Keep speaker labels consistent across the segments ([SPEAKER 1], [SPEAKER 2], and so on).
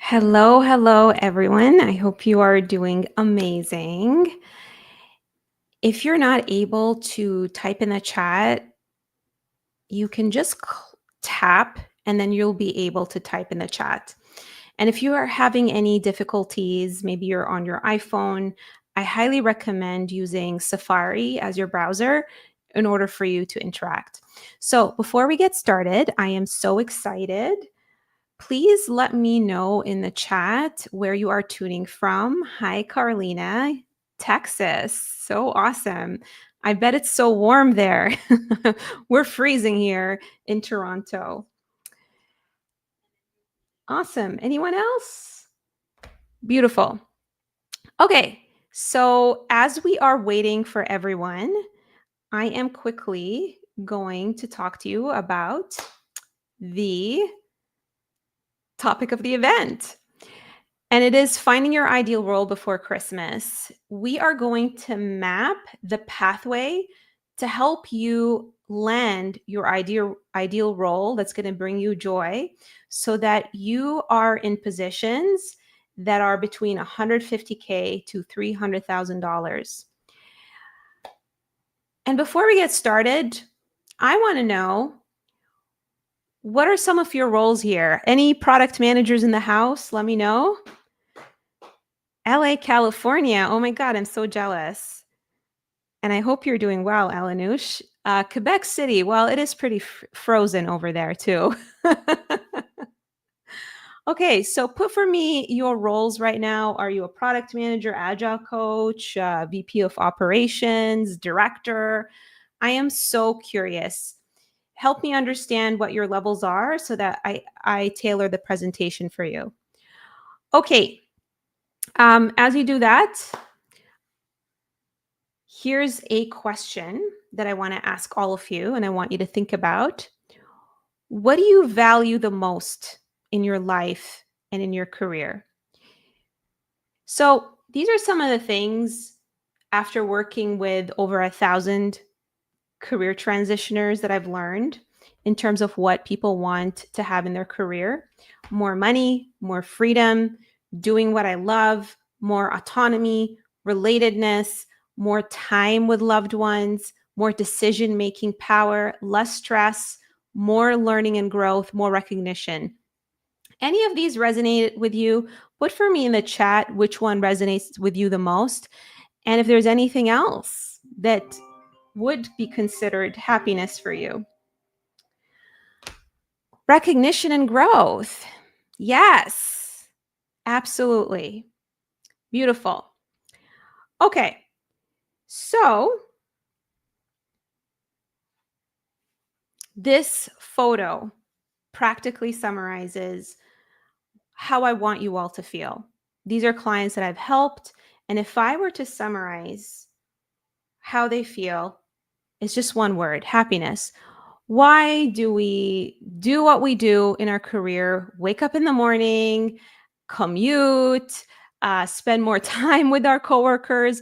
[SPEAKER 1] Hello, hello, everyone. I hope you are doing amazing. If you're not able to type in the chat, you can just tap and then you'll be able to type in the chat. And if you are having any difficulties, maybe you're on your iPhone, I highly recommend using Safari as your browser in order for you to interact. So before we get started, I am so excited. Please let me know in the chat where you are tuning from. Hi, Carlina, Texas. So awesome. I bet it's so warm there. We're freezing here in Toronto. Awesome. Anyone else? Beautiful. Okay. So, as we are waiting for everyone, I am quickly going to talk to you about the topic of the event. And it is finding your ideal role before Christmas. We are going to map the pathway to help you land your ideal role that's going to bring you joy so that you are in positions that are between $150K to $300,000. And before we get started, I want to know, what are some of your roles here? Any product managers in the house? Let me know. LA, California. Oh my God, I'm so jealous. And I hope you're doing well, Alanoush. Quebec City. Well, it is pretty frozen over there too. Okay, so put for me your roles right now. Are you a product manager, agile coach, VP of operations, director? I am so curious. Help me understand what your levels are so that I tailor the presentation for you. Okay, as you do that, here's a question that I want to ask all of you, and I want you to think about. What do you value the most in your life and in your career? So, these are some of the things after working with over 1,000 career transitioners that I've learned in terms of what people want to have in their career: more money, more freedom, doing what I love, more autonomy, relatedness, more time with loved ones, more decision-making power, less stress, more learning and growth, more recognition. Any of these resonate with you? Put for me in the chat which one resonates with you the most. And if there's anything else that would be considered happiness for you. Recognition and growth. Yes, absolutely. Beautiful. Okay, so this photo practically summarizes how I want you all to feel. These are clients that I've helped, and if I were to summarize how they feel, it's just one word: happiness. Why do we do what we do in our career? Wake up in the morning, commute, spend more time with our coworkers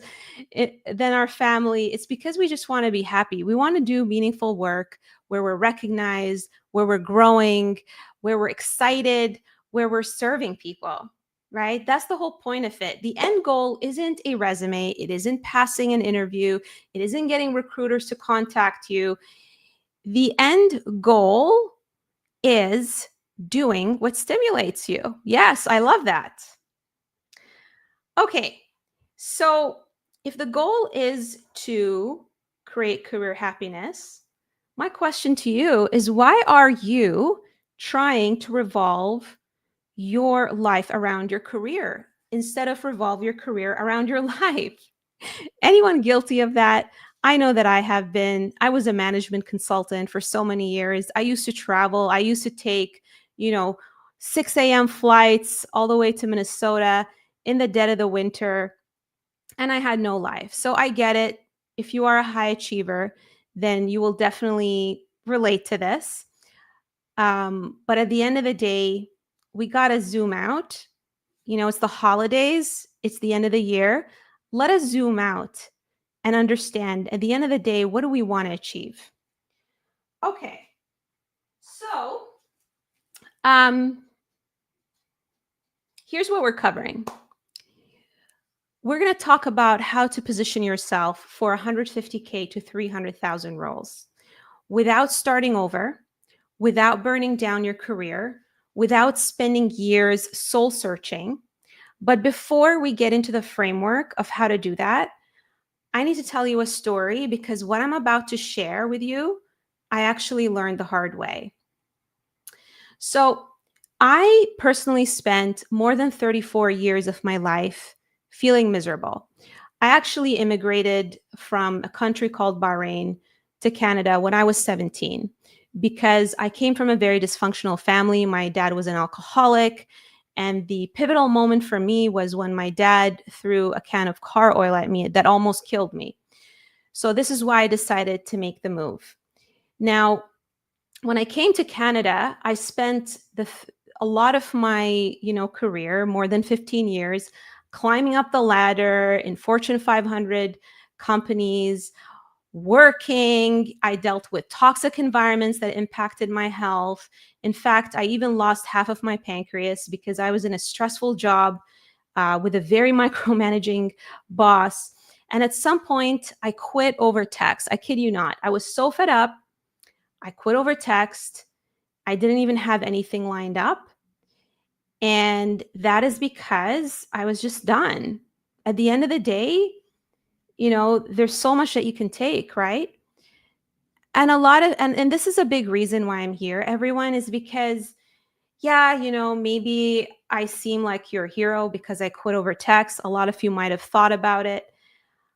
[SPEAKER 1] than our family. It's because we just want to be happy. We want to do meaningful work where we're recognized, where we're growing, where we're excited, where we're serving people, right? That's the whole point of it. The end goal isn't a resume. It isn't passing an interview. It isn't getting recruiters to contact you. The end goal is doing what stimulates you. Yes, I love that. Okay, so if the goal is to create career happiness, my question to you is, why are you trying to revolve your life around your career instead of revolve your career around your life? Anyone guilty of that? I know that I have been. I was a management consultant for so many years. I used to travel. I used to take, 6 a.m. flights all the way to Minnesota in the dead of the winter, and I had no life. So I get it. If you are a high achiever, then you will definitely relate to this. But at the end of the day, we got to zoom out. It's the holidays, it's the end of the year. Let us zoom out and understand, at the end of the day, what do we want to achieve? Okay, so here's what we're covering. We're going to talk about how to position yourself for 150K to 300,000 roles without starting over, without burning down your career, without spending years soul searching. But before we get into the framework of how to do that, I need to tell you a story because what I'm about to share with you, I actually learned the hard way. So I personally spent more than 34 years of my life feeling miserable. I actually immigrated from a country called Bahrain to Canada when I was 17 because I came from a very dysfunctional family. My dad was an alcoholic. And the pivotal moment for me was when my dad threw a can of car oil at me that almost killed me. So this is why I decided to make the move. Now, when I came to Canada, I spent a lot of my, career, more than 15 years, climbing up the ladder in Fortune 500 companies, working. I dealt with toxic environments that impacted my health. In fact, I even lost half of my pancreas because I was in a stressful job with a very micromanaging boss. And at some point, I quit over text. I kid you not. I was so fed up. I quit over text. I didn't even have anything lined up. And that is because I was just done. At the end of the day, there's so much that you can take, right? And a lot of, and this is a big reason why I'm here, everyone, is because, yeah, maybe I seem like your hero because I quit over text. A lot of you might have thought about it.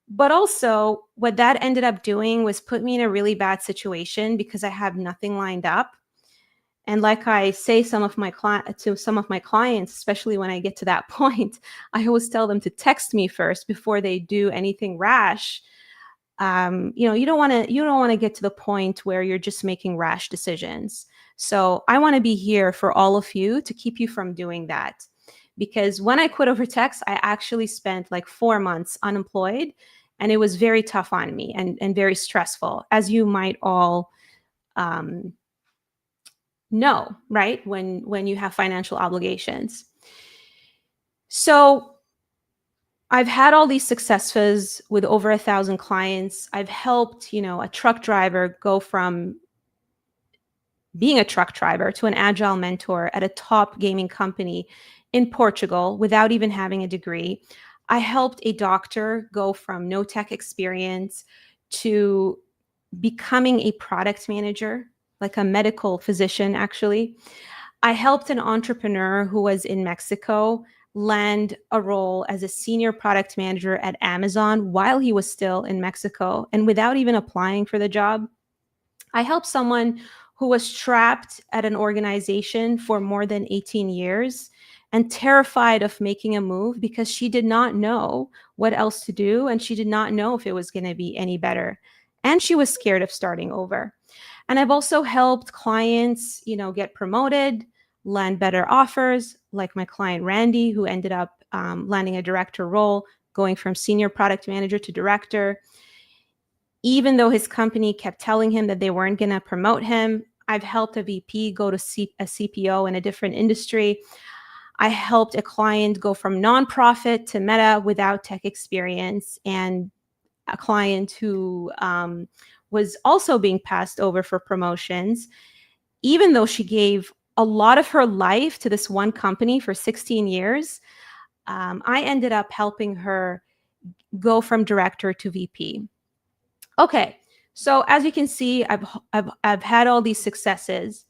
[SPEAKER 1] But also, what that ended up doing was put me in a really bad situation because I have nothing lined up. And like I say to some of my clients, especially when I get to that point, I always tell them to text me first before they do anything rash. You don't want to get to the point where you're just making rash decisions. So I want to be here for all of you to keep you from doing that. Because when I quit over text, I actually spent like 4 months unemployed, and it was very tough on me and very stressful, as you might all know, right? When you have financial obligations. So I've had all these successes with over 1,000 clients. I've helped, a truck driver go from being a truck driver to an agile mentor at a top gaming company in Portugal without even having a degree. I helped a doctor go from no tech experience to becoming a product manager, like a medical physician, actually. I helped an entrepreneur who was in Mexico land a role as a senior product manager at Amazon while he was still in Mexico and without even applying for the job. I helped someone who was trapped at an organization for more than 18 years and terrified of making a move because she did not know what else to do and she did not know if it was going to be any better. And she was scared of starting over. And I've also helped clients, get promoted, land better offers, like my client Randy, who ended up landing a director role, going from senior product manager to director. Even though his company kept telling him that they weren't going to promote him, I've helped a VP go to a CPO in a different industry. I helped a client go from nonprofit to Meta without tech experience, and a client who was also being passed over for promotions, even though she gave a lot of her life to this one company for 16 years. I ended up helping her go from director to VP. Okay, so as you can see, I've had all these successes,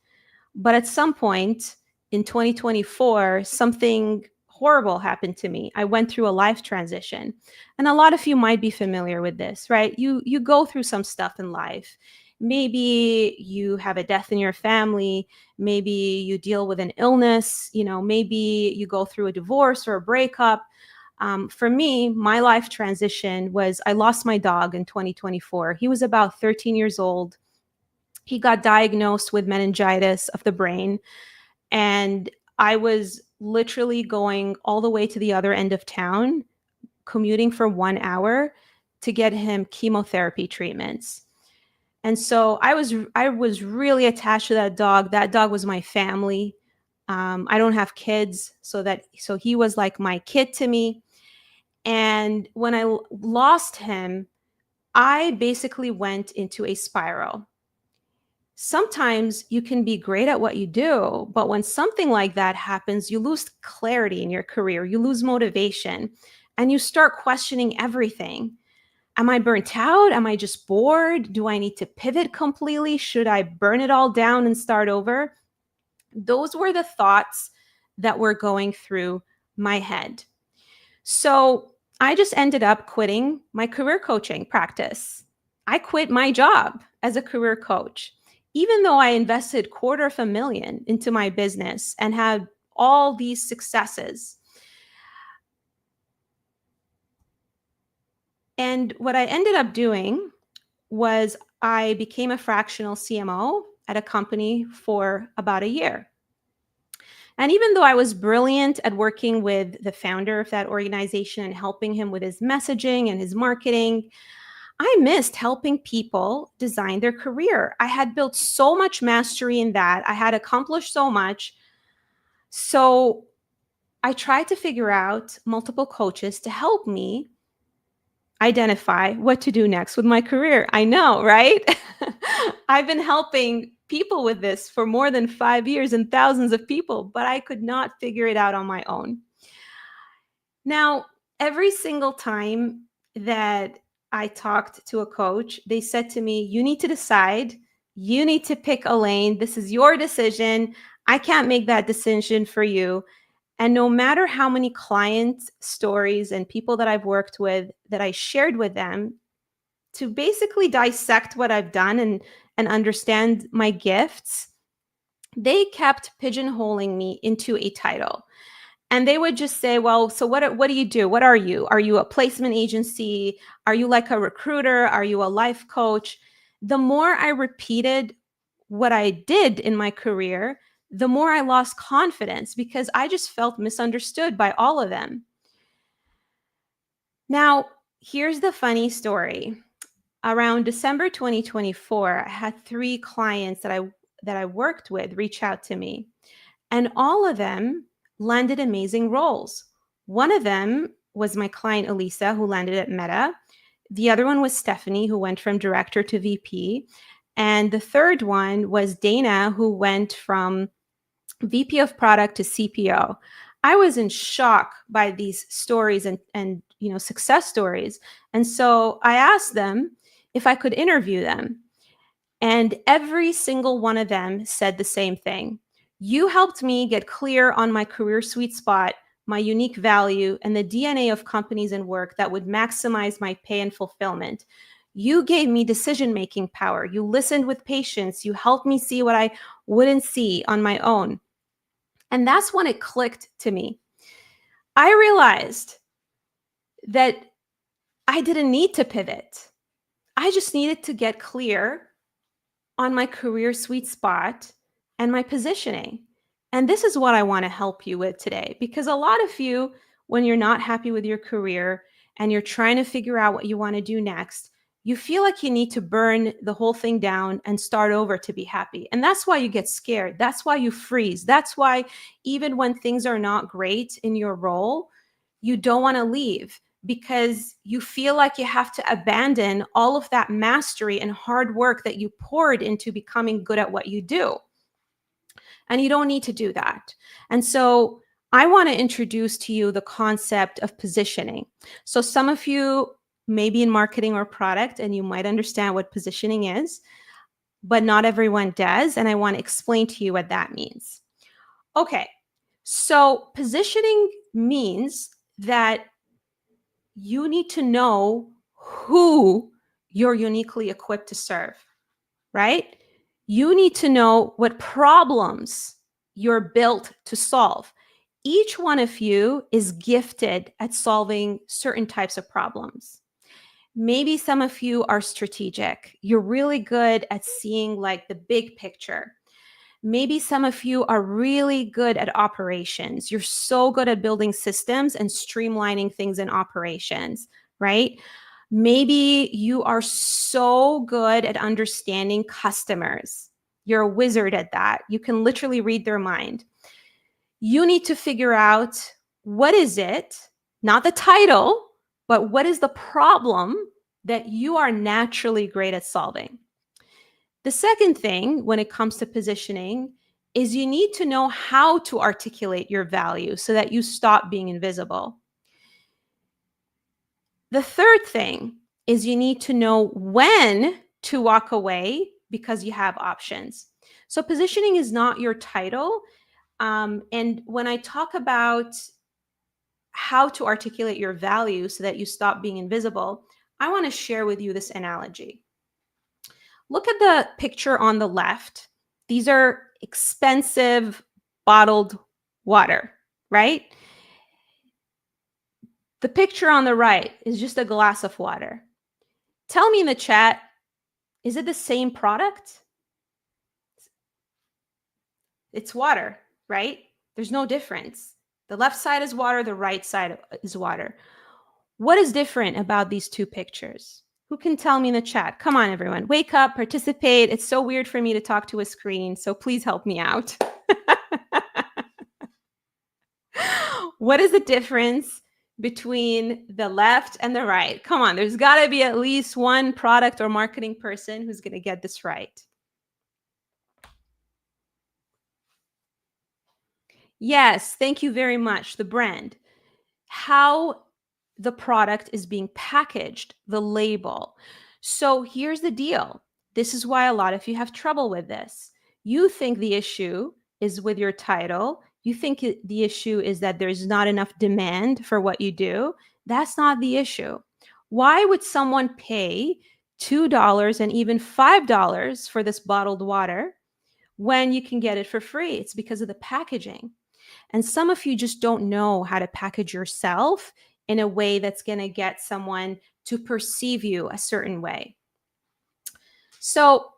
[SPEAKER 1] but at some point in 2024, something horrible happened to me. I went through a life transition, and a lot of you might be familiar with this, right? You go through some stuff in life. Maybe you have a death in your family. Maybe you deal with an illness. Maybe you go through a divorce or a breakup. For me, my life transition was I lost my dog in 2024. He was about 13 years old. He got diagnosed with meningitis of the brain. And I was literally going all the way to the other end of town, commuting for 1 hour to get him chemotherapy treatments. And so I was really attached to that dog. That dog was my family. I don't have kids, so he was like my kid to me. And when I lost him, I basically went into a spiral. Sometimes you can be great at what you do, but when something like that happens, you lose clarity in your career, you lose motivation, and you start questioning everything. Am I burnt out? Am I just bored? Do I need to pivot completely? Should I burn it all down and start over? Those were the thoughts that were going through my head. So I just ended up quitting my career coaching practice. I quit my job as a career coach, even though I invested $250,000 into my business and had all these successes. And what I ended up doing was I became a fractional CMO at a company for about a year. And even though I was brilliant at working with the founder of that organization and helping him with his messaging and his marketing, I missed helping people design their career. I had built so much mastery in that. I had accomplished so much. So I tried to figure out multiple coaches to help me identify what to do next with my career. I know, right? I've been helping people with this for more than 5 years and thousands of people, but I could not figure it out on my own. Now, every single time that I talked to a coach, they said to me, you need to decide, you need to pick a lane. This is your decision. I can't make that decision for you. And no matter how many client stories and people that I've worked with that I shared with them to basically dissect what I've done and understand my gifts, they kept pigeonholing me into a title. And they would just say, well, so what do you do? What are you? Are you a placement agency? Are you like a recruiter? Are you a life coach? The more I repeated what I did in my career, the more I lost confidence because I just felt misunderstood by all of them. Now, here's the funny story. Around December 2024, I had 3 clients that I worked with reach out to me, and all of them landed amazing roles. One of them was my client Elisa, who landed at Meta. The other one was Stephanie, who went from director to VP. And the third one was Dana, who went from VP of product to CPO. I was in shock by these stories and success stories. And so I asked them if I could interview them. And every single one of them said the same thing. You helped me get clear on my career sweet spot, my unique value, and the DNA of companies and work that would maximize my pay and fulfillment. You gave me decision-making power. You listened with patience. You helped me see what I wouldn't see on my own. And that's when it clicked to me. I realized that I didn't need to pivot. I just needed to get clear on my career sweet spot and my positioning. And this is what I want to help you with today, because a lot of you, when you're not happy with your career and you're trying to figure out what you want to do next, you feel like you need to burn the whole thing down and start over to be happy. And that's why you get scared. That's why you freeze. That's why even when things are not great in your role, you don't want to leave because you feel like you have to abandon all of that mastery and hard work that you poured into becoming good at what you do. And you don't need to do that. And so I want to introduce to you the concept of positioning. So some of you may be in marketing or product and you might understand what positioning is, but not everyone does. And I want to explain to you what that means. Okay, so positioning means that you need to know who you're uniquely equipped to serve, right? You need to know what problems you're built to solve. Each one of you is gifted at solving certain types of problems. Maybe some of you are strategic. You're really good at seeing like the big picture. Maybe some of you are really good at operations. You're so good at building systems and streamlining things in operations, right? Maybe you are so good at understanding customers. You're a wizard at that. You can literally read their mind. You need to figure out what is it, not the title, but what is the problem that you are naturally great at solving. The second thing when it comes to positioning is you need to know how to articulate your value so that you stop being invisible. The third thing is you need to know when to walk away because you have options. So positioning is not your title. And when I talk about how to articulate your value so that you stop being invisible, I want to share with you this analogy. Look at the picture on the left. These are expensive bottled water, right? The picture on the right is just a glass of water. Tell me in the chat, is it the same product? It's water, right? There's no difference. The left side is water, the right side is water. What is different about these two pictures? Who can tell me in the chat? Come on, everyone. Wake up, participate. It's so weird for me to talk to a screen, so please help me out. What is the difference between the left and the right? Come on, there's got to be at least one product or marketing person who's going to get this right. Yes, thank you very much. The brand. How the product is being packaged, the label. So here's the deal. This is why a lot of you have trouble with this. You think the issue is with your title. You think the issue is that there's not enough demand for what you do. That's not the issue. Why would someone pay $2 and even $5 for this bottled water when you can get it for free? It's because of the packaging. And some of you just don't know how to package yourself in a way that's going to get someone to perceive you a certain way. So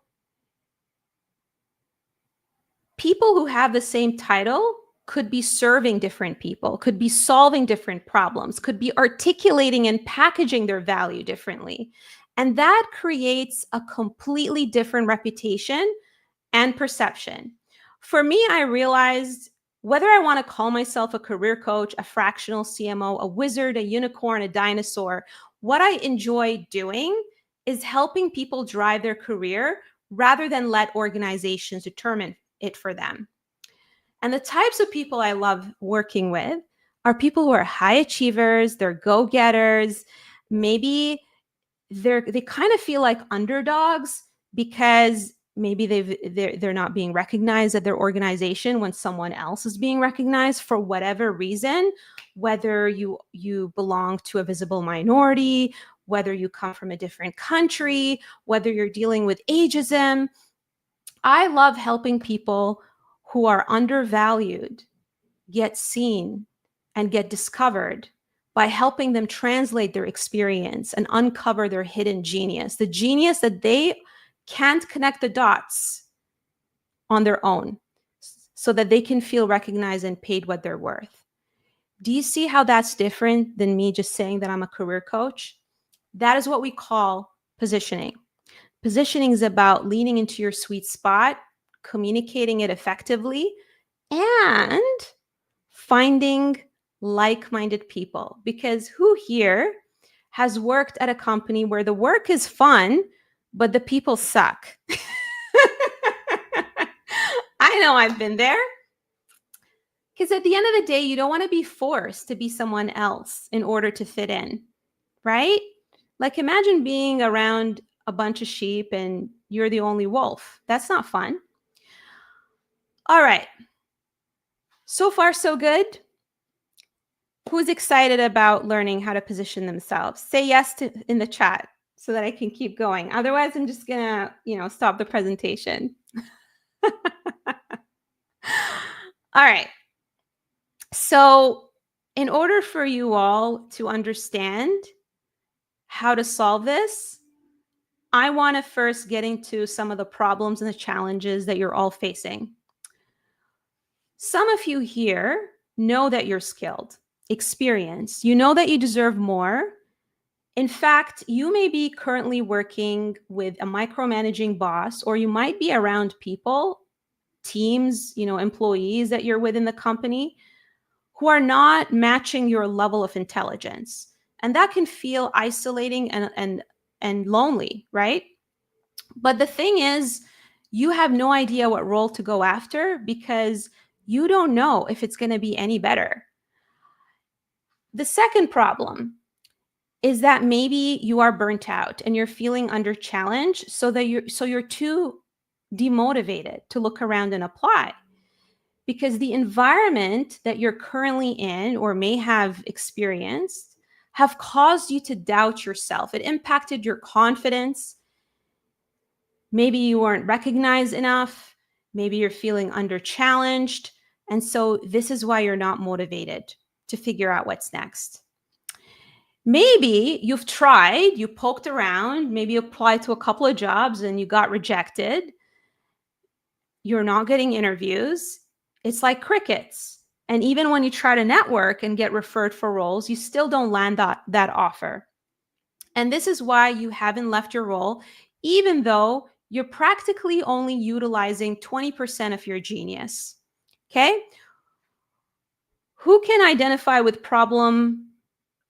[SPEAKER 1] people who have the same title could be serving different people, could be solving different problems, could be articulating and packaging their value differently. And that creates a completely different reputation and perception. For me, I realized whether I want to call myself a career coach, a fractional CMO, a wizard, a unicorn, a dinosaur, what I enjoy doing is helping people drive their career rather than let organizations determine it for them. And the types of people I love working with are people who are high achievers, they're go-getters, maybe they kind of feel like underdogs because maybe they're not being recognized at their organization when someone else is being recognized for whatever reason, whether you belong to a visible minority, whether you come from a different country, whether you're dealing with ageism. I love helping people who are undervalued get seen and get discovered by helping them translate their experience and uncover their hidden genius, the genius that they can't connect the dots on their own so that they can feel recognized and paid what they're worth. Do you see how that's different than me just saying that I'm a career coach? That is what we call positioning. Positioning is about leaning into your sweet spot, communicating it effectively, and finding like-minded people. Because who here has worked at a company where the work is fun, but the people suck? I know I've been there. Because at the end of the day, you don't want to be forced to be someone else in order to fit in, right? Like imagine being around a bunch of sheep and you're the only wolf. That's not fun. All right. So far, so good. Who's excited about learning how to position themselves? Say yes in the chat so that I can keep going. Otherwise, I'm just gonna, stop the presentation. All right. So in order for you all to understand how to solve this, I want to first get into some of the problems and the challenges that you're all facing. Some of you here know that you're skilled, experienced. You know that you deserve more. In fact, you may be currently working with a micromanaging boss, or you might be around people teams, employees that you're with in the company who are not matching your level of intelligence. And that can feel isolating and lonely, right? But the thing is, you have no idea what role to go after because you don't know if it's going to be any better. The second problem is that maybe you are burnt out and you're feeling under challenge, so you're too demotivated to look around and apply, because the environment that you're currently in or may have experienced have caused you to doubt yourself. It impacted your confidence. Maybe you weren't recognized enough. Maybe you're feeling under challenged. And so this is why you're not motivated to figure out what's next. Maybe you've tried, you poked around, maybe you applied to a couple of jobs and you got rejected. You're not getting interviews. It's like crickets. And even when you try to network and get referred for roles, you still don't land that offer. And this is why you haven't left your role, even though you're practically only utilizing 20% of your genius. Okay? Who can identify with problem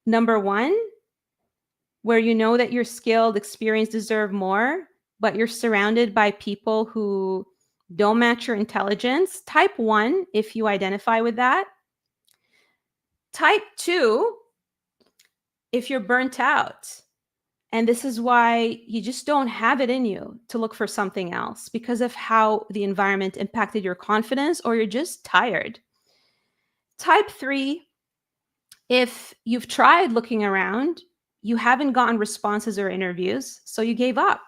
[SPEAKER 1] number one, where you know that your skilled, experienced deserve more, but you're surrounded by people who don't match your intelligence? Type 1 if you identify with that. Type 2 if you're burnt out. And this is why you just don't have it in you to look for something else because of how the environment impacted your confidence, or you're just tired. Type 3, if you've tried looking around, you haven't gotten responses or interviews, so you gave up,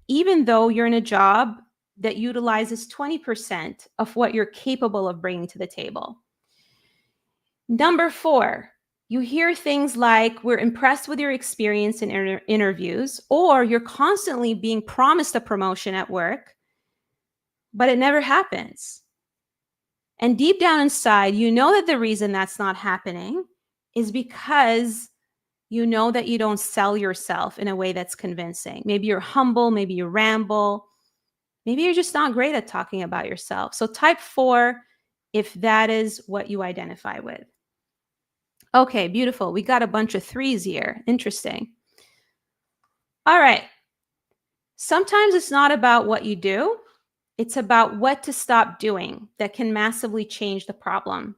[SPEAKER 1] even though you're in a job that utilizes 20% of what you're capable of bringing to the table. Number 4, you hear things like, we're impressed with your experience in interviews, or you're constantly being promised a promotion at work, but it never happens. And deep down inside, you know that the reason that's not happening is because you know that you don't sell yourself in a way that's convincing. Maybe you're humble, maybe you ramble, maybe you're just not great at talking about yourself. So type 4 if that is what you identify with. Okay, beautiful. We got a bunch of 3s here. Interesting. All right. Sometimes it's not about what you do. It's about what to stop doing that can massively change the problem.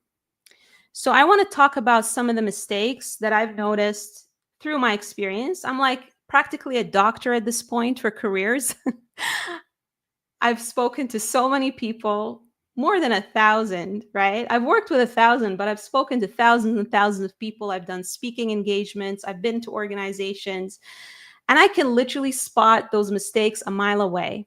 [SPEAKER 1] So I want to talk about some of the mistakes that I've noticed through my experience. I'm like practically a doctor at this point for careers. I've spoken to so many people, more than 1,000, right? I've worked with 1,000, but I've spoken to thousands and thousands of people. I've done speaking engagements. I've been to organizations, and I can literally spot those mistakes a mile away.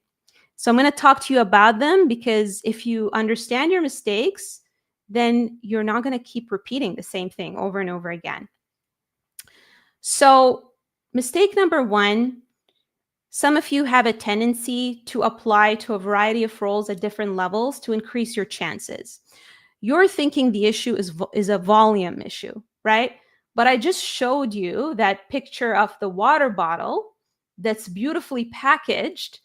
[SPEAKER 1] So I'm going to talk to you about them, because if you understand your mistakes, then you're not going to keep repeating the same thing over and over again. So mistake number 1, some of you have a tendency to apply to a variety of roles at different levels to increase your chances. You're thinking the issue is a volume issue, right? But I just showed you that picture of the water bottle that's beautifully packaged.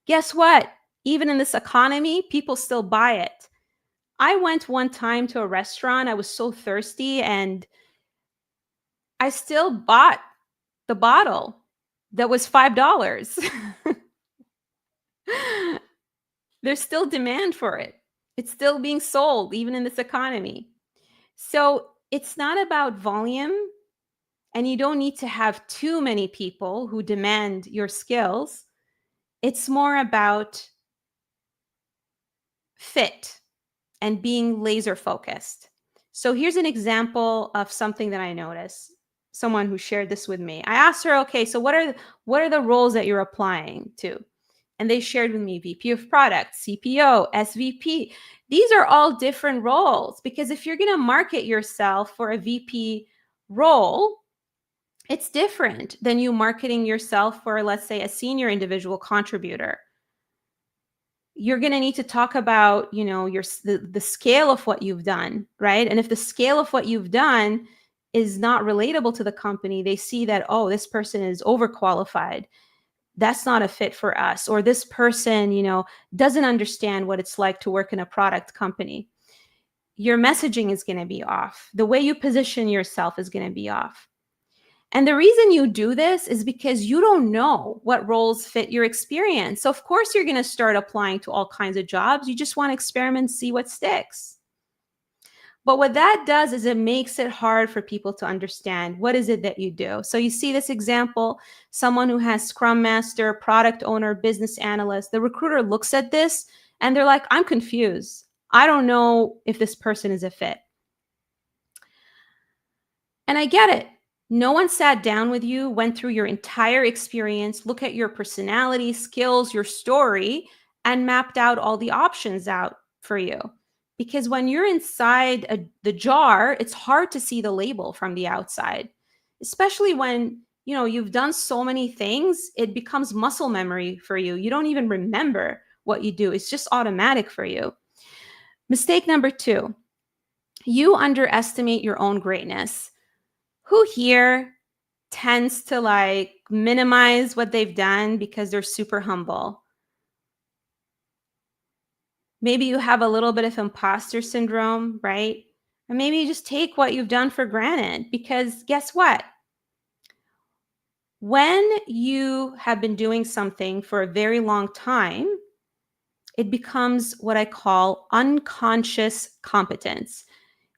[SPEAKER 1] Guess what? Even in this economy, people still buy it. I went one time to a restaurant. I was so thirsty, and I still bought the bottle that was $5. There's still demand for it. It's still being sold, even in this economy. So it's not about volume, and you don't need to have too many people who demand your skills. It's more about fit and being laser focused. So here's an example of something that I noticed. Someone who shared this with me. I asked her, okay, so what are the roles that you're applying to? And they shared with me VP of product, CPO, SVP. These are all different roles, because if you're going to market yourself for a VP role, it's different than you marketing yourself for, let's say, a senior individual contributor. You're going to need to talk about, the scale of what you've done, right? And if the scale of what you've done is not relatable to the company, they see that, oh, this person is overqualified. that's not a fit for us, or this person, doesn't understand what it's like to work in a product company. Your messaging is going to be off. The way you position yourself is going to be off. And the reason you do this is because you don't know what roles fit your experience. So of course you're going to start applying to all kinds of jobs. You just want to experiment, see what sticks. But what that does is it makes it hard for people to understand what is it that you do. So you see this example, someone who has Scrum Master, product owner, business analyst. The recruiter looks at this and they're like, I'm confused. I don't know if this person is a fit. And I get it. No one sat down with you, went through your entire experience, look at your personality, skills, your story, and mapped out all the options out for you. Because when you're inside the jar, it's hard to see the label from the outside, especially when you've done so many things. It becomes muscle memory for you. You don't even remember what you do. It's just automatic for you. Mistake number 2, you underestimate your own greatness. Who here tends to minimize what they've done because they're super humble? Maybe you have a little bit of imposter syndrome, right? Or maybe you just take what you've done for granted, because guess what? When you have been doing something for a very long time, it becomes what I call unconscious competence.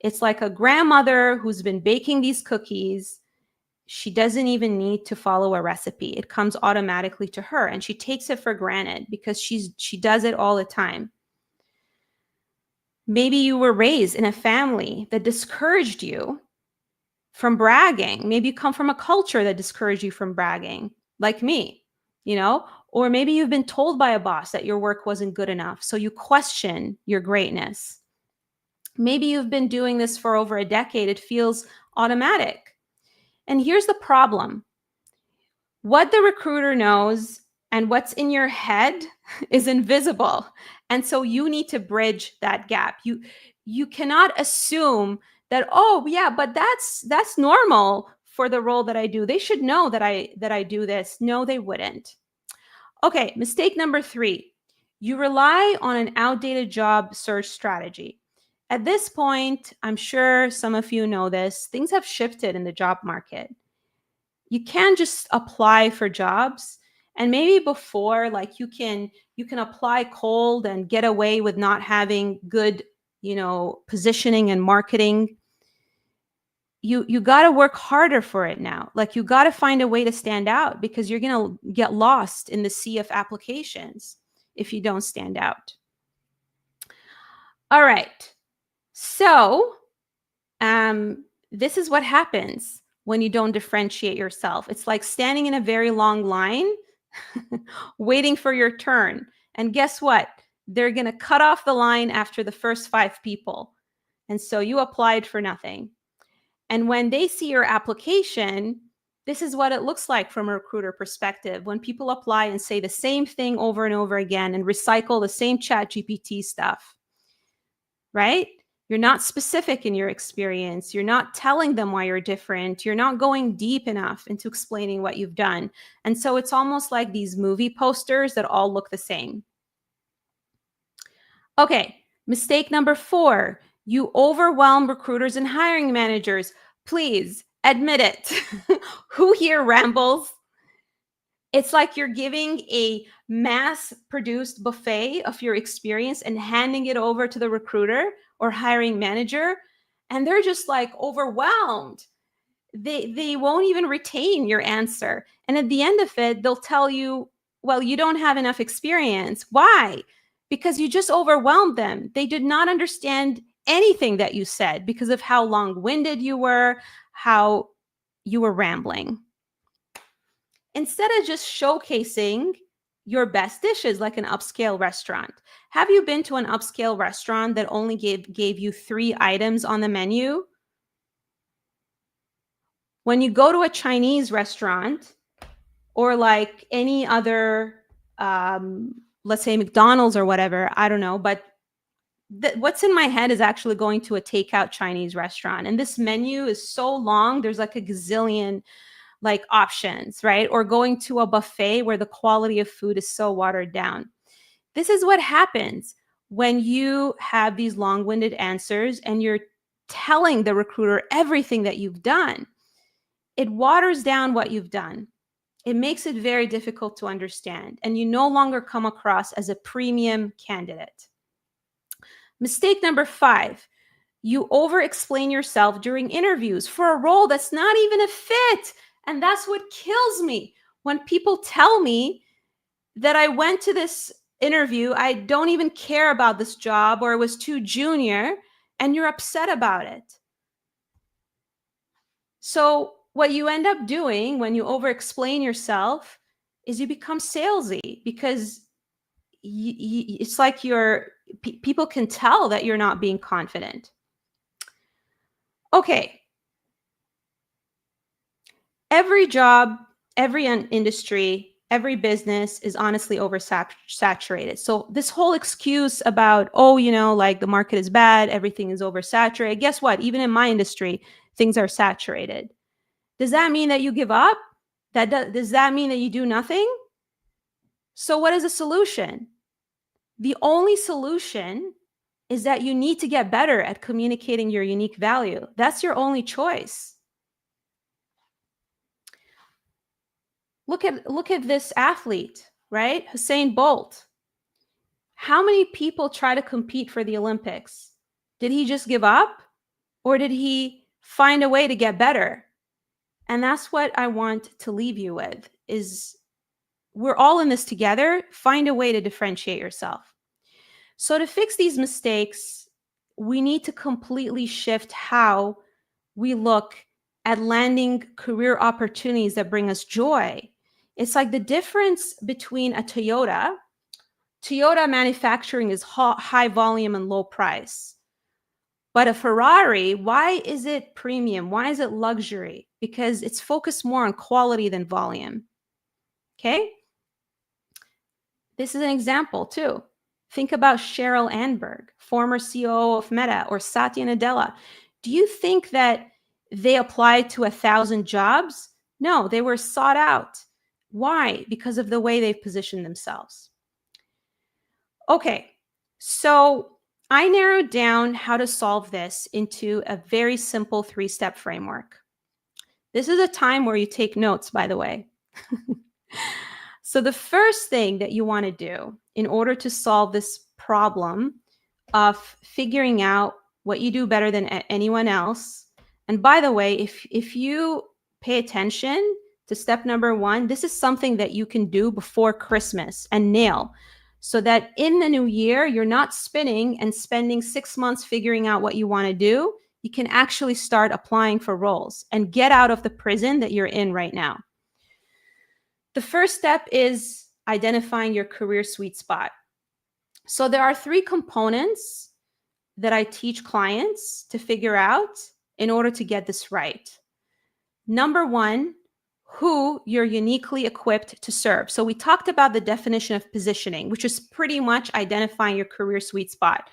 [SPEAKER 1] It's like a grandmother who's been baking these cookies. She doesn't even need to follow a recipe. It comes automatically to her, and she takes it for granted because she does it all the time. Maybe you were raised in a family that discouraged you from bragging. Maybe you come from a culture that discouraged you from bragging, like me, or maybe you've been told by a boss that your work wasn't good enough, so you question your greatness. Maybe you've been doing this for over a decade. It feels automatic. And here's the problem. What the recruiter knows and what's in your head is invisible. And so you need to bridge that gap. You cannot assume that, oh yeah, but that's normal for the role that I do. They should know that I do this. No, they wouldn't. Okay, mistake number 3. You rely on an outdated job search strategy. At this point, I'm sure some of you know this, things have shifted in the job market. You can't just apply for jobs. And maybe before, you can apply cold and get away with not having good, positioning and marketing. You got to work harder for it now. You got to find a way to stand out, because you're going to get lost in the sea of applications if you don't stand out. All right. So, this is what happens when you don't differentiate yourself. It's like standing in a very long line waiting for your turn. And guess what? They're going to cut off the line after the first 5 people. And so you applied for nothing. And when they see your application, this is what it looks like from a recruiter perspective. When people apply and say the same thing over and over again and recycle the same ChatGPT stuff, right? You're not specific in your experience. You're not telling them why you're different. You're not going deep enough into explaining what you've done. And so it's almost like these movie posters that all look the same. Okay, mistake number 4. You overwhelm recruiters and hiring managers. Please admit it. Who here rambles? It's like you're giving a mass-produced buffet of your experience and handing it over to the recruiter or hiring manager, and they're just overwhelmed. They won't even retain your answer. And at the end of it, they'll tell you, well, you don't have enough experience. Why? Because you just overwhelmed them. They did not understand anything that you said because of how long-winded you were, how you were rambling. Instead of just showcasing your best dishes like an upscale restaurant. Have you been to an upscale restaurant that only gave you 3 items on the menu? When you go to a Chinese restaurant or any other, let's say McDonald's or whatever, I don't know, but what's in my head is actually going to a takeout Chinese restaurant. And this menu is so long, there's a gazillion like options, right? Or going to a buffet where the quality of food is so watered down. This is what happens when you have these long-winded answers and you're telling the recruiter everything that you've done. It waters down what you've done. It makes it very difficult to understand, and you no longer come across as a premium candidate. Mistake number 5, you over-explain yourself during interviews for a role that's not even a fit. And that's what kills me. When people tell me that I went to this interview, I don't even care about this job, or it was too junior, and you're upset about it. So what you end up doing when you over-explain yourself is you become salesy, because it's like people can tell that you're not being confident. Okay. Every job, every industry, every business is honestly oversaturated. So this whole excuse about, oh, like the market is bad, everything is oversaturated. Guess what? Even in my industry, things are saturated. Does that mean that you give up? Does that mean that you do nothing? So what is the solution? The only solution is that you need to get better at communicating your unique value. That's your only choice. Look at this athlete, right? Usain Bolt. How many people try to compete for the Olympics? Did he just give up, or did he find a way to get better? And that's what I want to leave you with, is we're all in this together. Find a way to differentiate yourself. So to fix these mistakes, we need to completely shift how we look at landing career opportunities that bring us joy. It's like the difference between a Toyota manufacturing is high volume and low price. But a Ferrari, why is it premium? Why is it luxury? Because it's focused more on quality than volume. Okay? This is an example too. Think about Sheryl Sandberg, former COO of Meta, or Satya Nadella. Do you think that they applied to 1,000 jobs? No, they were sought out. Why? Because of the way they've positioned themselves. Okay, so I narrowed down how to solve this into a very simple 3-step framework. This is a time where you take notes, by the way. So the first thing that you want to do in order to solve this problem of figuring out what you do better than anyone else, and by the way, if you pay attention to step number 1, this is something that you can do before Christmas and nail, so that in the new year, you're not spinning and spending 6 months figuring out what you want to do. You can actually start applying for roles and get out of the prison that you're in right now. The first step is identifying your career sweet spot. So there are 3 components that I teach clients to figure out in order to get this right. Number 1, who you're uniquely equipped to serve. So we talked about the definition of positioning, which is pretty much identifying your career sweet spot.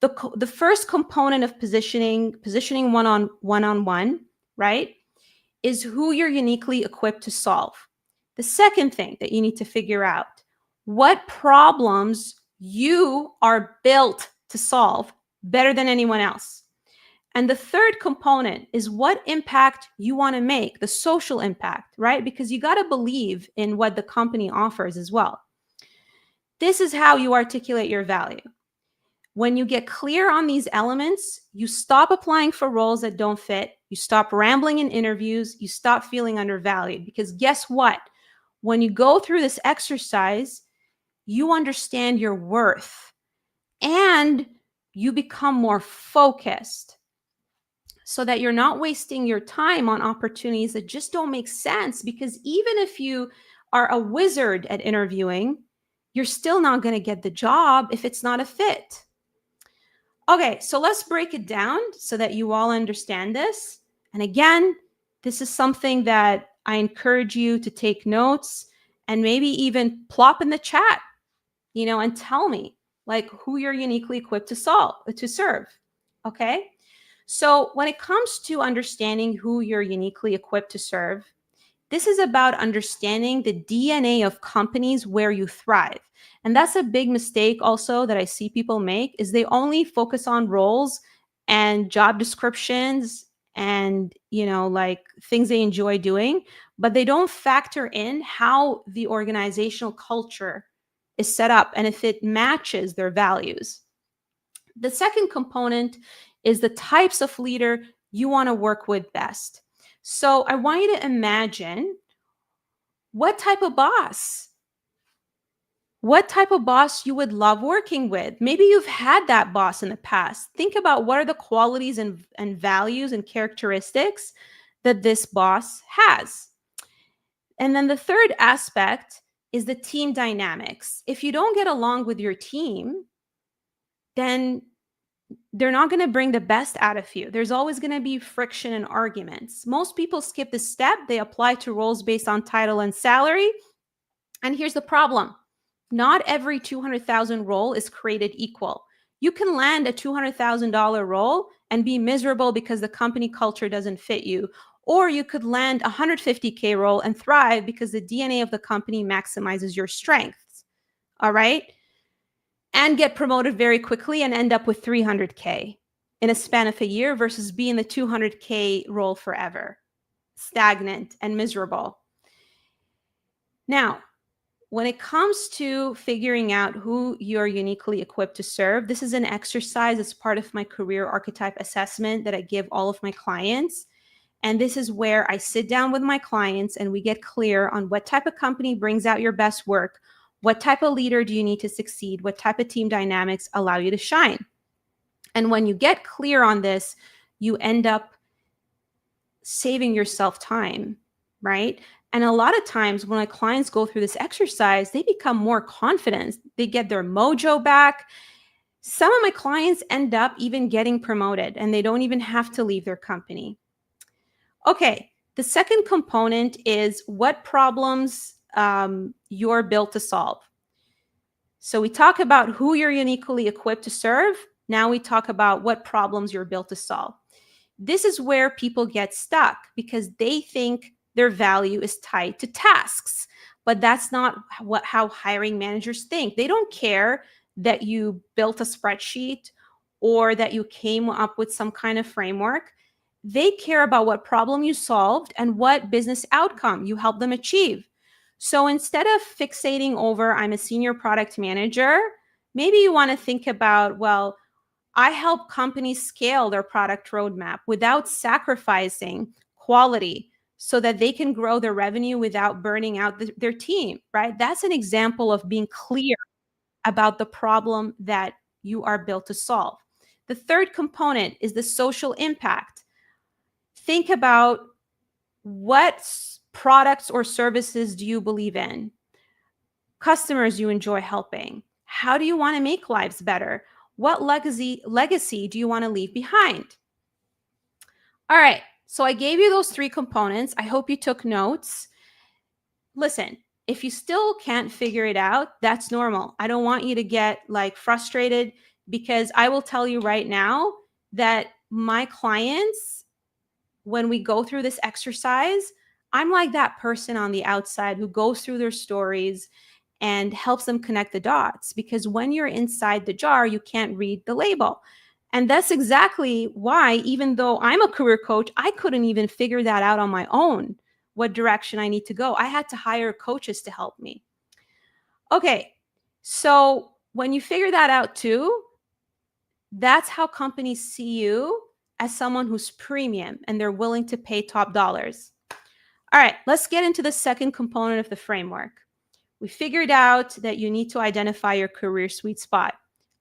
[SPEAKER 1] The first component of positioning one-on-one, right, is who you're uniquely equipped to solve. The second thing that you need to figure out, what problems you are built to solve better than anyone else. And the third component is what impact you want to make, the social impact, right? Because you got to believe in what the company offers as well. This is how you articulate your value. When you get clear on these elements, you stop applying for roles that don't fit. You stop rambling in interviews. You stop feeling undervalued. Because guess what? When you go through this exercise, you understand your worth and you become more focused, so that you're not wasting your time on opportunities that just don't make sense. Because even if you are a wizard at interviewing, you're still not going to get the job if it's not a fit. Okay, so let's break it down so that you all understand this. And again, this is something that I encourage you to take notes and maybe even plop in the chat, and tell me like who you're uniquely equipped to serve. Okay. So when it comes to understanding who you're uniquely equipped to serve, this is about understanding the DNA of companies where you thrive. And that's a big mistake also that I see people make is they only focus on roles and job descriptions and, like things they enjoy doing, but they don't factor in how the organizational culture is set up and if it matches their values. The second component is the types of leader you want to work with best. So I want you to imagine what type of boss you would love working with. Maybe you've had that boss in the past. Think about what are the qualities and values and characteristics that this boss has. And then the third aspect is the team dynamics. If you don't get along with your team, then they're not going to bring the best out of you. There's always going to be friction and arguments. Most people skip this step. They apply to roles based on title and salary. And here's the problem. Not every 200,000 role is created equal. You can land a $200,000 role and be miserable because the company culture doesn't fit you. Or you could land a 150K role and thrive because the DNA of the company maximizes your strengths. All right? And get promoted very quickly and end up with 300K in a span of a year versus being the 200K role forever, stagnant and miserable. Now, when it comes to figuring out who you're uniquely equipped to serve, this is an exercise as part of my career archetype assessment that I give all of my clients. And this is where I sit down with my clients and we get clear on what type of company brings out your best work. What type of leader do you need to succeed? What type of team dynamics allow you to shine? And when you get clear on this, you end up saving yourself time, right? And a lot of times when my clients go through this exercise, they become more confident. They get their mojo back. Some of my clients end up even getting promoted and they don't even have to leave their company. Okay, the second component is what problems you're built to solve. So we talk about who you're uniquely equipped to serve. Now we talk about what problems you're built to solve. This is where people get stuck because they think their value is tied to tasks, but that's not how hiring managers think. They don't care that you built a spreadsheet or that you came up with some kind of framework. They care about what problem you solved and what business outcome you helped them achieve. So instead of fixating over, I'm a senior product manager, maybe you want to think about, well, I help companies scale their product roadmap without sacrificing quality so that they can grow their revenue without burning out their team, right? That's an example of being clear about the problem that you are built to solve. The third component is the social impact. Think about what products or services do you believe in? Customers you enjoy helping? How do you want to make lives better? What legacy do you want to leave behind? All right, so I gave you those three components. I hope you took notes. Listen, if you still can't figure it out, that's normal. I don't want you to get frustrated because I will tell you right now that my clients, when we go through this exercise, I'm like that person on the outside who goes through their stories and helps them connect the dots, because when you're inside the jar, you can't read the label. And that's exactly why, even though I'm a career coach, I couldn't even figure that out on my own, what direction I need to go. I had to hire coaches to help me. Okay, so when you figure that out too, that's how companies see you, as someone who's premium and they're willing to pay top dollars. All right, let's get into the second component of the framework. We figured out that you need to identify your career sweet spot.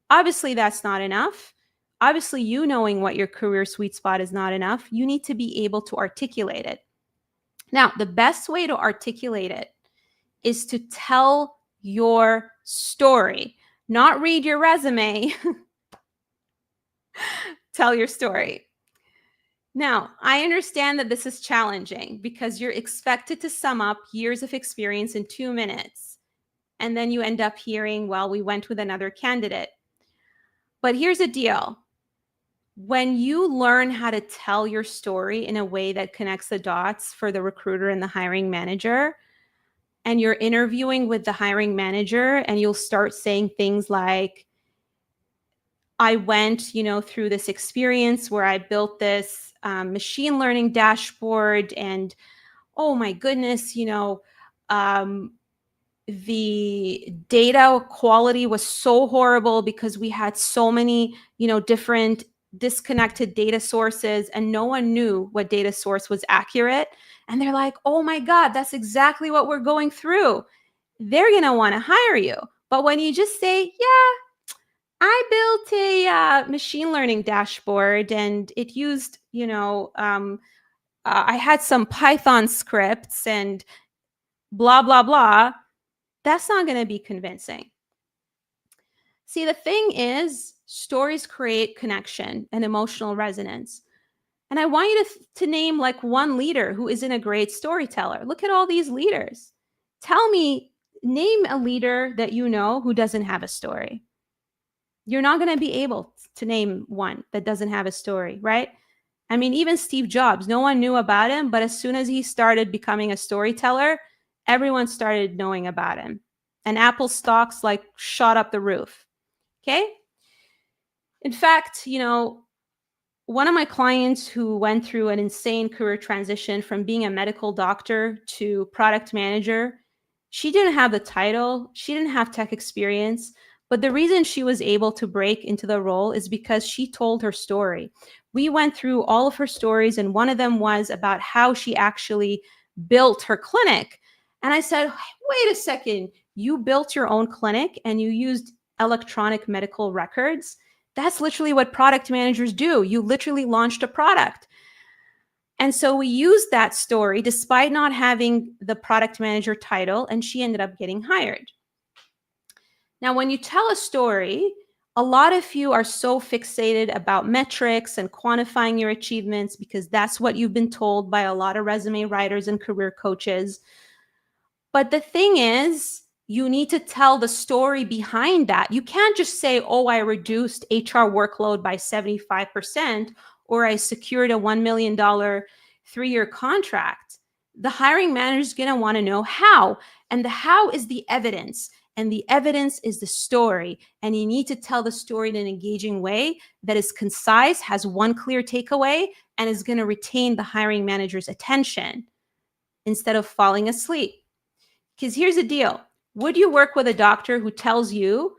[SPEAKER 1] Obviously, that's not enough. Obviously, you knowing what your career sweet spot is not enough. You need to be able to articulate it. Now, the best way to articulate it is to tell your story, not read your resume. Tell your story. Now, I understand that this is challenging because you're expected to sum up years of experience in 2 minutes. And then you end up hearing, well, we went with another candidate. But here's the deal. when you learn how to tell your story in a way that connects the dots for the recruiter and the hiring manager, and you're interviewing with the hiring manager, and you'll start saying things like, I went, through this experience where I built this machine learning dashboard, and oh my goodness, um, the data quality was so horrible because we had so many, different disconnected data sources, and no one knew what data source was accurate. And they're like, oh my God, that's exactly what we're going through. They're going to want to hire you. But when you just say, yeah, I built a machine learning dashboard, and it used, I had some Python scripts and blah, blah, blah, that's not going to be convincing. See, the thing is, stories create connection and emotional resonance. And I want you to name like one leader who isn't a great storyteller. Look at all these leaders. Tell me, name a leader that you know who doesn't have a story. You're not going to be able to name one that doesn't have a story, right? I mean, even Steve Jobs, no one knew about him, but as soon as he started becoming a storyteller, everyone started knowing about him. And Apple stocks like shot up the roof. Okay. In fact, one of my clients who went through an insane career transition from being a medical doctor to product manager, she didn't have the title, she didn't have tech experience, but the reason she was able to break into the role is because she told her story. We went through all of her stories, and one of them was about how she actually built her clinic. And I said, wait a second, you built your own clinic and you used electronic medical records? That's literally what product managers do. You literally launched a product. And so we used that story despite not having the product manager title, and she ended up getting hired. Now, when you tell a story, a lot of you are so fixated about metrics and quantifying your achievements because that's what you've been told by a lot of resume writers and career coaches. But the thing is, you need to tell the story behind that. You can't just say, oh, I reduced HR workload by 75%, or I secured a $1 million 3-year contract. The hiring manager is going to want to know how. And the how is the evidence. And the evidence is the story. And you need to tell the story in an engaging way that is concise, has one clear takeaway, and is going to retain the hiring manager's attention instead of falling asleep. Because here's the deal. Would you work with a doctor who tells you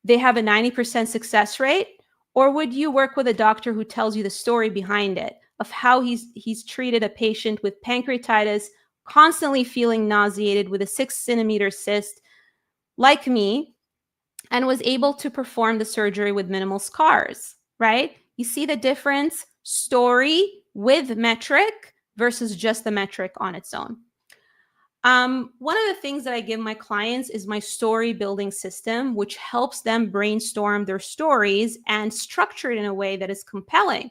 [SPEAKER 1] they have a 90% success rate? Or would you work with a doctor who tells you the story behind it of how he's treated a patient with pancreatitis, constantly feeling nauseated with a 6-centimeter cyst, like me, and was able to perform the surgery with minimal scars, right? You see the difference? Story with metric versus just the metric on its own. One of the things that I give my clients is my story building system, which helps them brainstorm their stories and structure it in a way that is compelling.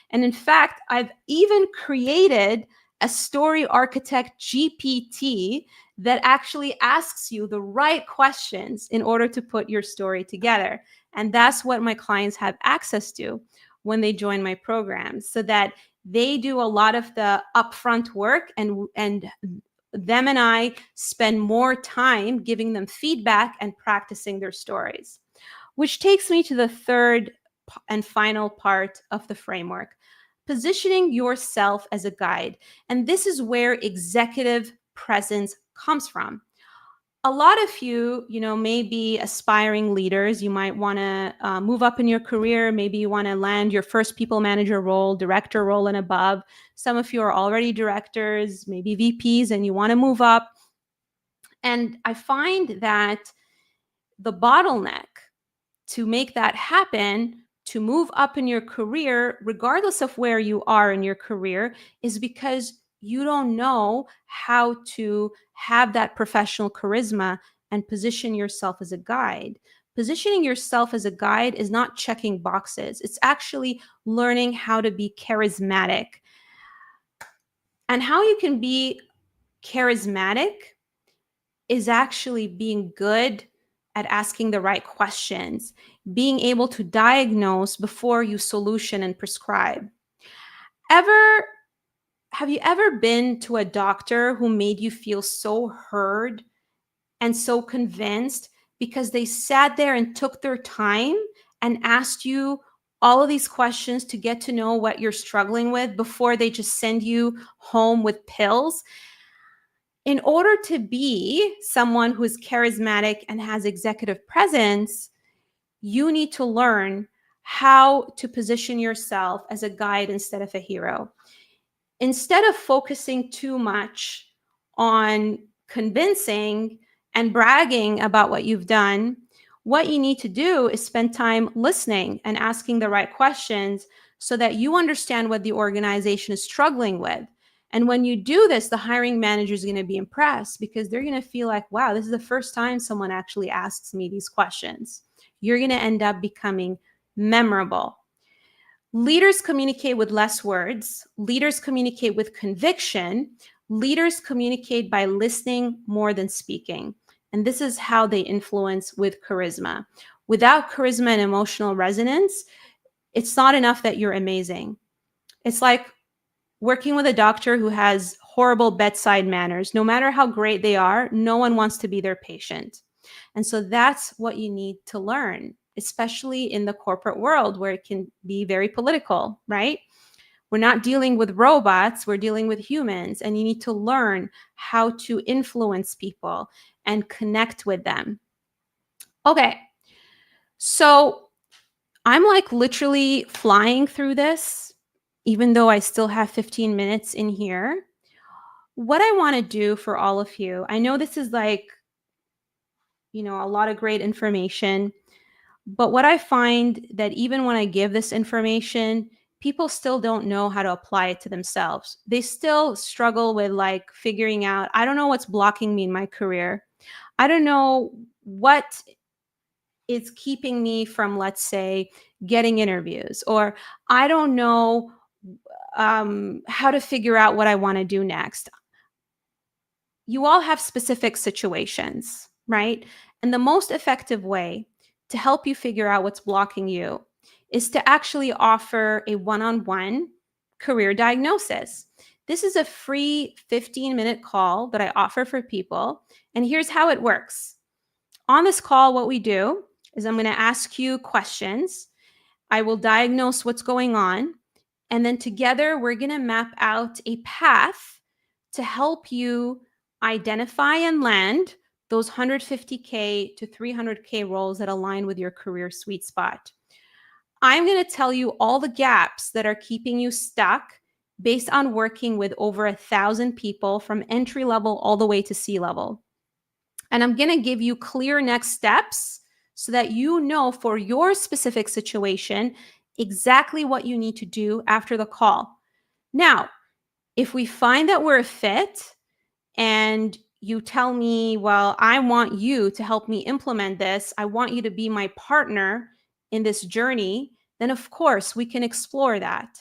[SPEAKER 1] And in fact, I've even created a story architect GPT that actually asks you the right questions in order to put your story together. And that's what my clients have access to when they join my program, so that they do a lot of the upfront work, and them and I spend more time giving them feedback and practicing their stories. Which takes me to the third and final part of the framework, positioning yourself as a guide. And this is where executive presence comes from. A lot of you, may be aspiring leaders. You might want to move up in your career. Maybe you want to land your first people manager role, director role and above. Some of you are already directors, maybe VPs, and you want to move up. And I find that the bottleneck to make that happen, to move up in your career, regardless of where you are in your career, is because you don't know how to have that professional charisma and position yourself as a guide. Positioning yourself as a guide is not checking boxes. It's actually learning how to be charismatic. And how you can be charismatic is actually being good at asking the right questions, being able to diagnose before you solution and prescribe. Ever Have you ever been to a doctor who made you feel so heard and so convinced because they sat there and took their time and asked you all of these questions to get to know what you're struggling with before they just send you home with pills? In order to be someone who is charismatic and has executive presence, you need to learn how to position yourself as a guide instead of a hero. Instead of focusing too much on convincing and bragging about what you've done, what you need to do is spend time listening and asking the right questions so that you understand what the organization is struggling with. And when you do this, the hiring manager is going to be impressed because they're going to feel like, wow, this is the first time someone actually asks me these questions. You're going to end up becoming memorable. Leaders communicate with less words. Leaders communicate with conviction. Leaders communicate by listening more than speaking. And this is how they influence with charisma. Without charisma and emotional resonance, it's not enough that you're amazing. It's like working with a doctor who has horrible bedside manners. No matter how great they are, no one wants to be their patient. And so that's what you need to learn, especially in the corporate world where it can be very political, right? We're not dealing with robots, we're dealing with humans, and you need to learn how to influence people and connect with them. Okay, so I'm like literally flying through this, even though I still have 15 minutes in here. What I want to do for all of you, I know this is like, a lot of great information. But what I find that even when I give this information, people still don't know how to apply it to themselves. They still struggle with like figuring out, I don't know what's blocking me in my career. I don't know what is keeping me from, let's say, getting interviews, or I don't know how to figure out what I want to do next. You all have specific situations, right? And the most effective way to help you figure out what's blocking you is to actually offer a one-on-one career diagnosis. This is a free 15-minute call that I offer for people. And here's how it works. On this call, what we do is I'm going to ask you questions. I will diagnose what's going on. And then together, we're going to map out a path to help you identify and land those 150K to 300K roles that align with your career sweet spot. I'm going to tell you all the gaps that are keeping you stuck based on working with over 1,000 people from entry level all the way to C-level. And I'm going to give you clear next steps so that you know for your specific situation exactly what you need to do after the call. Now, if we find that we're a fit and you tell me, well, I want you to help me implement this, I want you to be my partner in this journey, then of course we can explore that.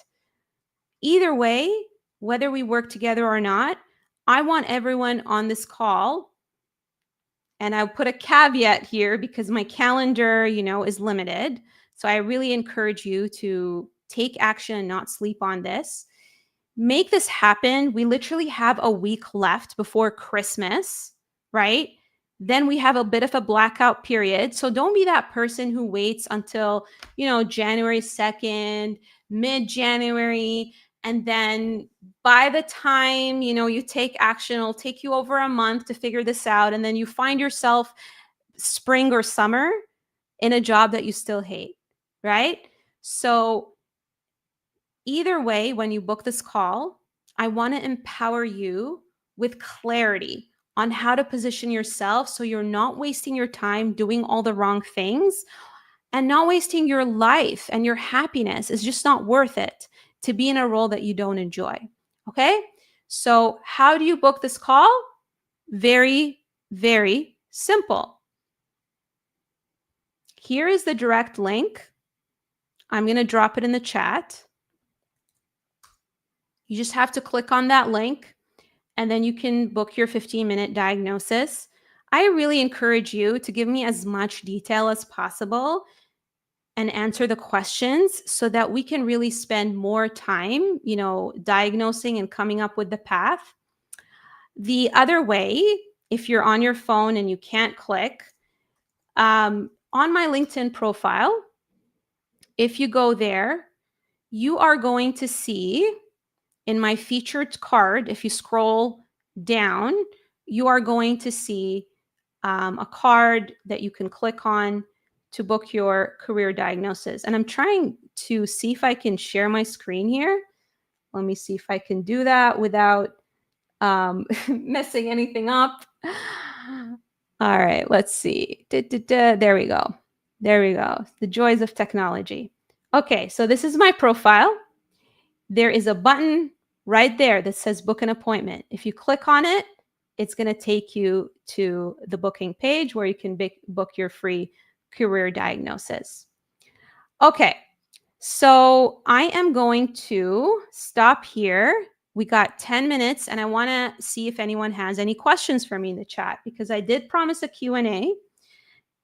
[SPEAKER 1] Either way, whether we work together or not, I want everyone on this call, and I'll put a caveat here because my calendar, is limited. So I really encourage you to take action and not sleep on this. Make this happen. We literally have a week left before Christmas, right? Then we have a bit of a blackout period. So don't be that person who waits until, January 2nd, mid-January, and then by the time, you take action, it'll take you over a month to figure this out. And then you find yourself spring or summer in a job that you still hate, right? So either way, when you book this call, I want to empower you with clarity on how to position yourself so you're not wasting your time doing all the wrong things and not wasting your life and your happiness. Is just not worth it to be in a role that you don't enjoy. Okay? So, how do you book this call? Very, very simple. Here is the direct link. I'm going to drop it in the chat. You just have to click on that link and then you can book your 15-minute diagnosis. I really encourage you to give me as much detail as possible and answer the questions so that we can really spend more time, diagnosing and coming up with the path. The other way, if you're on your phone and you can't click, on my LinkedIn profile, if you go there, you are going to see in my featured card, if you scroll down, you are going to see a card that you can click on to book your career diagnosis. And I'm trying to see if I can share my screen here. Let me see if I can do that without messing anything up. All right, let's see. There we go. There we go. The joys of technology. Okay, so this is my profile. There is a button right there that says book an appointment. If you click on it, it's going to take you to the booking page where you can book your free career diagnosis. Okay, so I am going to stop here. We got 10 minutes and I want to see if anyone has any questions for me in the chat because I did promise a Q&A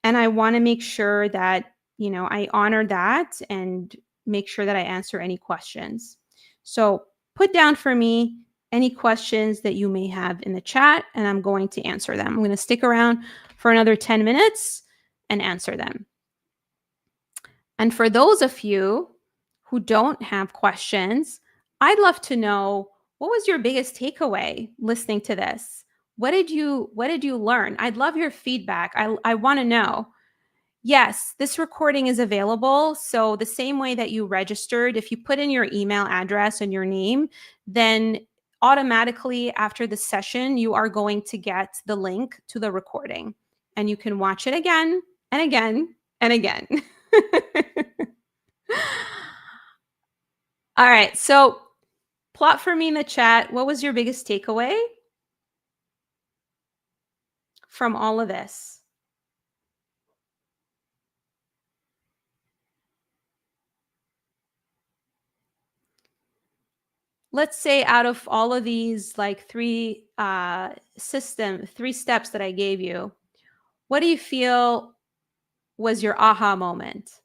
[SPEAKER 1] and I want to make sure that, I honor that and make sure that I answer any questions. So put down for me any questions that you may have in the chat and I'm going to answer them. I'm going to stick around for another 10 minutes and answer them. And for those of you who don't have questions, I'd love to know, what was your biggest takeaway listening to this? What did you learn? I'd love your feedback. I want to know. Yes, this recording is available. So the same way that you registered, if you put in your email address and your name, then automatically after the session, you are going to get the link to the recording and you can watch it again and again and again. All right. So plot for me in the chat. What was your biggest takeaway from all of this? Let's say out of all of these like three steps that I gave you, what do you feel was your aha moment?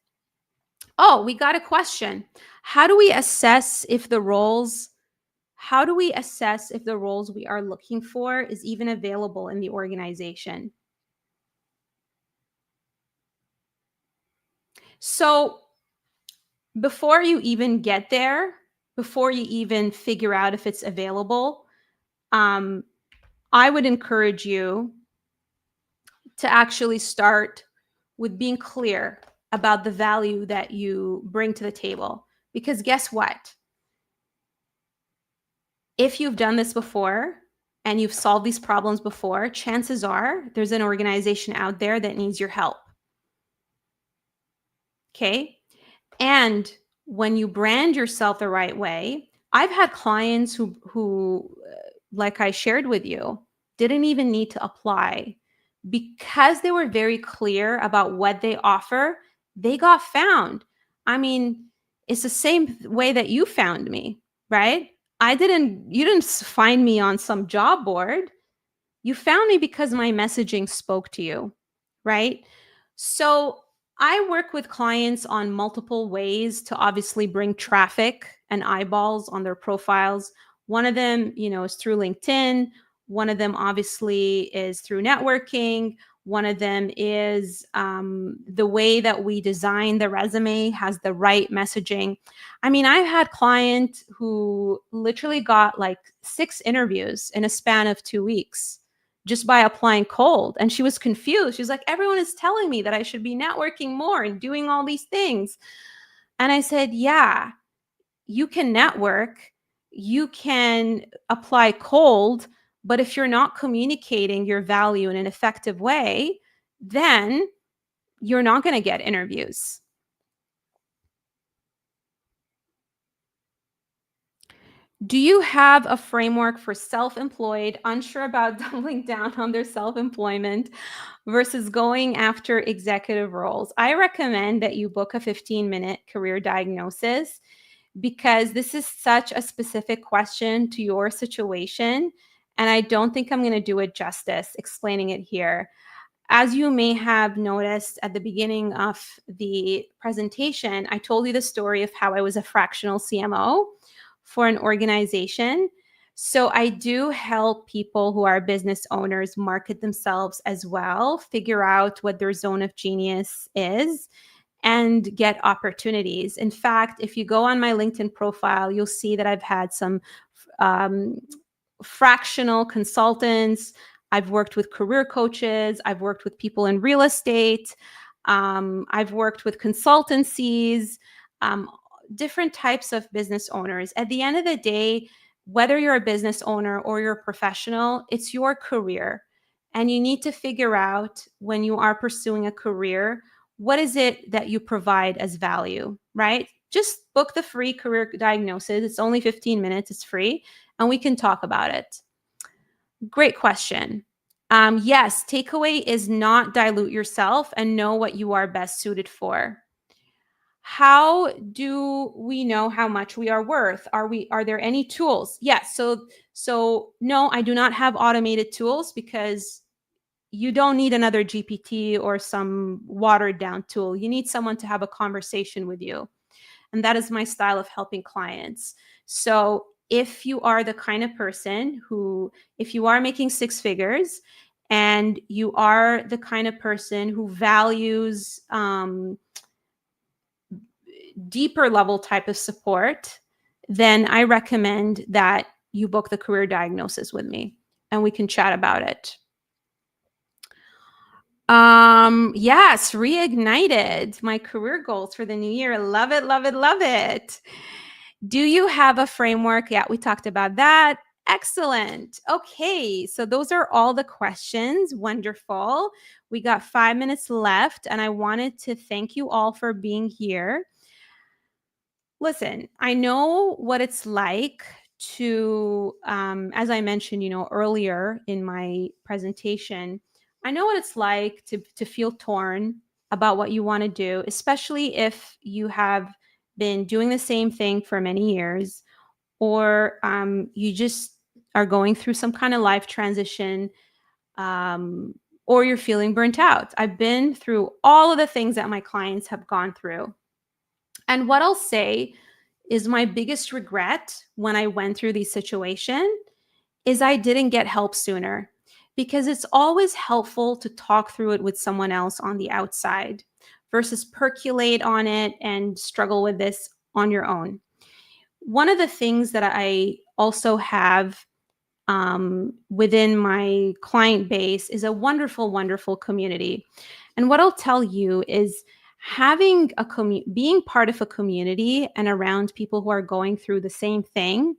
[SPEAKER 1] Oh, we got a question. How do we assess if the roles we are looking for is even available in the organization? So before you even get there, before you even figure out if it's available, I would encourage you to actually start with being clear about the value that you bring to the table. Because guess what? If you've done this before and you've solved these problems before, chances are there's an organization out there that needs your help. Okay? And when you brand yourself the right way, I've had clients who like I shared with you, didn't even need to apply because they were very clear about what they offer. They got found. I mean, it's the same way that you found me, right? You didn't find me on some job board. You found me because my messaging spoke to you, right? So I work with clients on multiple ways to obviously bring traffic and eyeballs on their profiles. One of them, is through LinkedIn. One of them obviously is through networking. One of them is the way that we design the resume has the right messaging. I mean, I've had clients who literally got like 6 interviews in a span of 2 weeks just by applying cold. And she was confused. She's like, everyone is telling me that I should be networking more and doing all these things. And I said, yeah, you can network, you can apply cold, but if you're not communicating your value in an effective way, then you're not going to get interviews. Do you have a framework for self-employed, unsure about doubling down on their self-employment versus going after executive roles? I recommend that you book a 15-minute career diagnosis because this is such a specific question to your situation. and I don't think I'm going to do it justice explaining it here. As you may have noticed at the beginning of the presentation, I told you the story of how I was a fractional CMO for an organization. So I do help people who are business owners market themselves as well, figure out what their zone of genius is, and get opportunities. In fact, if you go on my LinkedIn profile, you'll see that I've had some um, fractional consultants. I've worked with career coaches. I've worked with people in real estate. I've worked with consultancies, um, different types of business owners. At the end of the day, whether you're a business owner or you're a professional, it's your career. And you need to figure out when you are pursuing a career, what is it that you provide as value, right? Just book the free career diagnosis. It's only 15 minutes, it's free, and we can talk about it. Great question. Yes, takeaway is not dilute yourself and know what you are best suited for. How do we know how much we are worth? Are there any tools? Yes. So no, I do not have automated tools because you don't need another GPT or some watered down tool. You need someone to have a conversation with you. And that is my style of helping clients. So if you are the kind of person who, if you are making six figures and you are the kind of person who values deeper level type of support, then I recommend that you book the career diagnosis with me and we can chat about it. Yes, reignited my career goals for the new year. Love it, love it, love it. Do you have a framework? Yeah, we talked about that. Excellent. Okay, so those are all the questions. Wonderful. We got 5 minutes left, and I wanted to thank you all for being here. Listen, I know what it's like to, as I mentioned, earlier in my presentation, I know what it's like to feel torn about what you want to do, especially if you have been doing the same thing for many years, or you just are going through some kind of life transition, um, or you're feeling burnt out. I've been through all of the things that my clients have gone through. And what I'll say is my biggest regret when I went through these situations is I didn't get help sooner, because it's always helpful to talk through it with someone else on the outside versus percolate on it and struggle with this on your own. One of the things that I also have within my client base is a wonderful, wonderful community. And what I'll tell you is having being part of a community and around people who are going through the same thing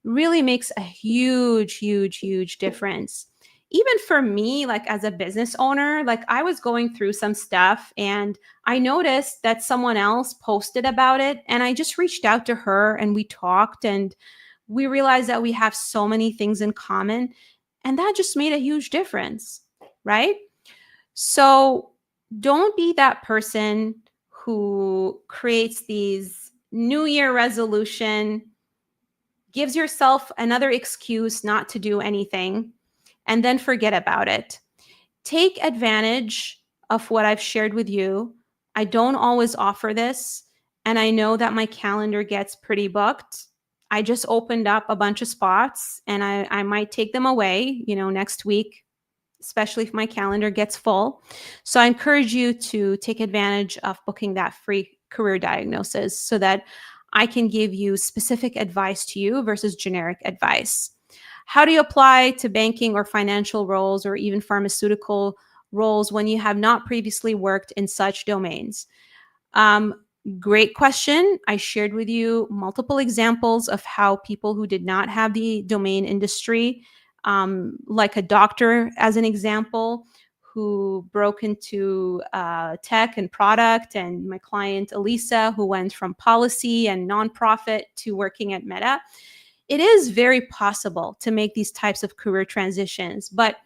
[SPEAKER 1] really makes a huge, huge, huge difference. Even for me, like as a business owner, like I was going through some stuff and I noticed that someone else posted about it, and I just reached out to her and we talked, and we realized that we have so many things in common, and that just made a huge difference, right? So don't be that person who creates these New Year resolution, gives yourself another excuse not to do anything, and then forget about it. Take advantage of what I've shared with you. I don't always offer this, and I know that my calendar gets pretty booked. I just opened up a bunch of spots, and I might take them away, next week, especially if my calendar gets full. So I encourage you to take advantage of booking that free career diagnosis so that I can give you specific advice to you versus generic advice. How do you apply to banking or financial roles or even pharmaceutical roles when you have not previously worked in such domains? Great question. I shared with you multiple examples of how people who did not have the domain industry, like a doctor as an example, who broke into tech and product, and my client Elisa, who went from policy and nonprofit to working at Meta. It is very possible to make these types of career transitions, but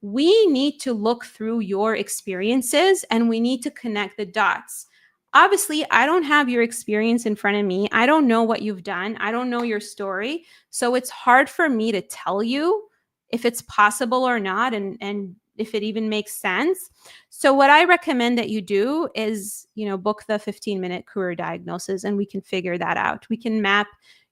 [SPEAKER 1] we need to look through your experiences and we need to connect the dots. Obviously, I don't have your experience in front of me. I don't know what you've done. I don't know your story. So it's hard for me to tell you if it's possible or not, and if it even makes sense. So what I recommend that you do is, book the 15-minute career diagnosis, and we can figure that out. We can map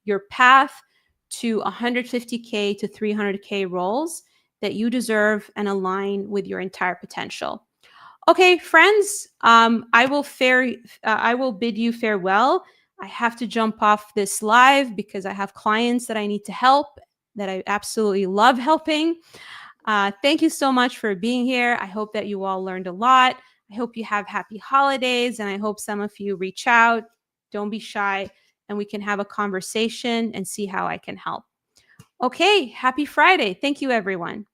[SPEAKER 1] your path to 150K to 300K roles that you deserve and align with your entire potential. Okay, friends, I will bid you farewell. I have to jump off this live because I have clients that I need to help, that I absolutely love helping. Thank you so much for being here. I hope that you all learned a lot. I hope you have happy holidays, and I hope some of you reach out. Don't be shy, and we can have a conversation and see how I can help. Okay, happy Friday. Thank you, everyone.